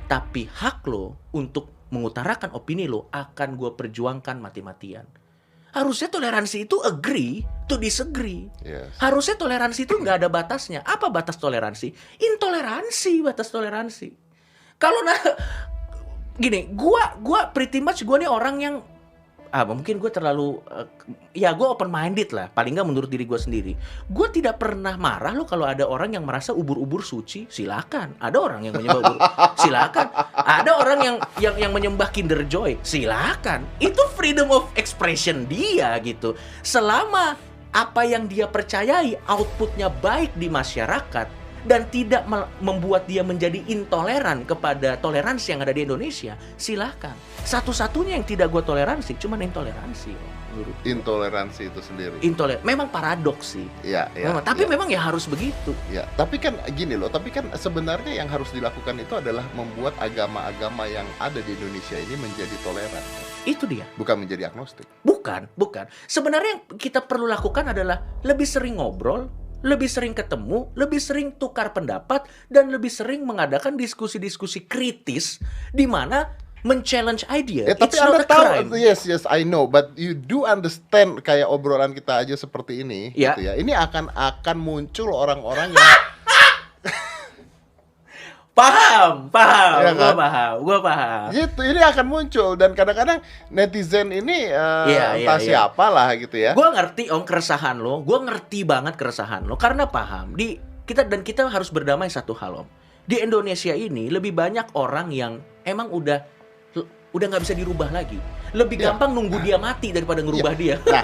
Tapi hak lo untuk mengutarakan opini lo akan gue perjuangkan mati-matian. Harusnya toleransi itu agree to disagree. Yes. Harusnya toleransi itu nggak ada batasnya. Apa batas toleransi? Intoleransi batas toleransi. Kalau gini, gua pretty much gue nih orang yang mungkin gue terlalu ya gue open minded lah, paling nggak menurut diri gue sendiri. Gue tidak pernah marah loh kalau ada orang yang merasa ubur-ubur suci, silakan. Ada orang yang menyembah ubur, silakan. Ada orang yang menyembah Kinder Joy, silakan. Itu freedom of expression dia gitu. Selama apa yang dia percayai outputnya baik di masyarakat dan tidak membuat dia menjadi intoleran kepada toleransi yang ada di Indonesia, silakan. Satu-satunya yang tidak gue toleransi cuman intoleransi, menurut gue. Intoleransi itu sendiri. Memang paradoks sih. Iya, Tapi memang ya harus begitu. Ya, tapi kan gini loh, tapi kan sebenarnya yang harus dilakukan itu adalah membuat agama-agama yang ada di Indonesia ini menjadi toleran. Itu dia. Bukan menjadi agnostik. Bukan. Sebenarnya yang kita perlu lakukan adalah lebih sering ngobrol, lebih sering ketemu, lebih sering tukar pendapat, dan lebih sering mengadakan diskusi-diskusi kritis di mana men-challenge idea. Tapi It's Anda not a crime. tahu, yes, I know, but you do understand kayak obrolan kita aja seperti ini, Ya. gitu ya. Ini akan muncul orang-orang yang Paham, Ya kan? Gua paham. gitu, ini akan muncul dan kadang-kadang netizen ini Iya, entah iya. siapa lah gitu ya. Gue ngerti keresahan lo, gue ngerti banget keresahan lo karena paham kita harus berdamai satu hal, Om. Di Indonesia ini lebih banyak orang yang emang udah nggak bisa dirubah lagi. Lebih Ya. gampang nunggu dia mati daripada ngerubah dia. Nah,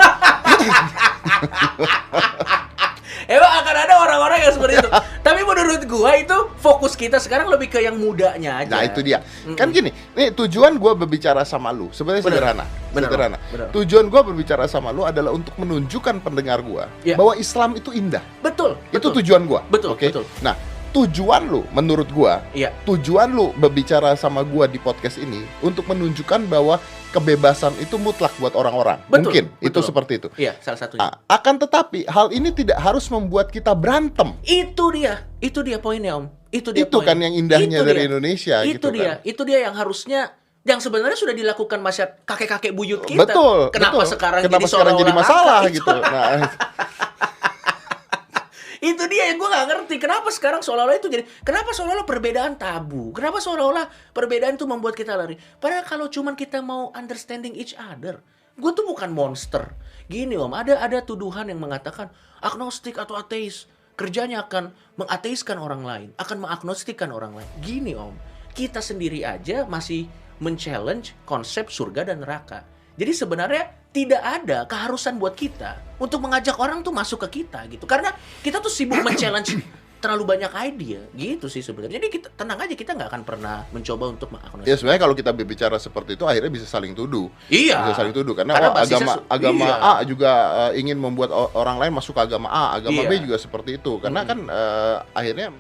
Emang akan ada orang-orang yang seperti itu. Tapi menurut gua itu fokus kita sekarang lebih ke yang mudanya aja. nah itu dia. Kan gini, nih tujuan gue berbicara sama lu sebenarnya Bener. sederhana. Bener. Sederhana. Bener. Tujuan gue berbicara sama lu adalah untuk menunjukkan pendengar gue Ya. bahwa Islam itu indah. Betul. Itu tujuan gue. Betul, Oke. betul. Nah, tujuan lu menurut gue, Iya. tujuan lu berbicara sama gue di podcast ini untuk menunjukkan bahwa kebebasan itu mutlak buat orang-orang. Betul, Mungkin itu betul. seperti itu. Iya, salah satunya. Akan tetapi hal ini tidak harus membuat kita berantem. Itu dia poinnya, Om. Itu Itu kan yang indahnya Itu dari dia. Indonesia Itu gitu kan. Itu dia yang harusnya yang sebenarnya sudah dilakukan masyarakat kakek-kakek buyut kita. Betul. Kenapa betul. sekarang Kenapa jadi sekarang jadi seolah-olah masalah langka? gitu. Nah, Itu dia yang gue gak ngerti. Kenapa sekarang seolah-olah itu jadi, kenapa seolah-olah perbedaan tabu? Kenapa seolah-olah perbedaan itu membuat kita lari? Padahal kalau cuman kita mau understanding each other, gue tuh bukan monster. Gini, Om, ada tuduhan yang mengatakan agnostik atau ateis kerjanya akan mengateiskan orang lain, akan mengagnostikan orang lain. Gini, Om, kita sendiri aja masih men-challenge konsep surga dan neraka. Jadi sebenarnya tidak ada keharusan buat kita untuk mengajak orang tuh masuk ke kita gitu. Karena kita tuh sibuk men-challenge terlalu banyak ide gitu sih sebenarnya. Jadi kita tenang aja, kita nggak akan pernah mencoba untuk ya mengagnostik. sebenarnya kalau kita berbicara seperti itu akhirnya bisa saling tuduh. Iya. Bisa saling tuduh karena basisnya agama iya. A juga ingin membuat orang lain masuk ke agama A, agama Iya. B juga seperti itu. Karena kan akhirnya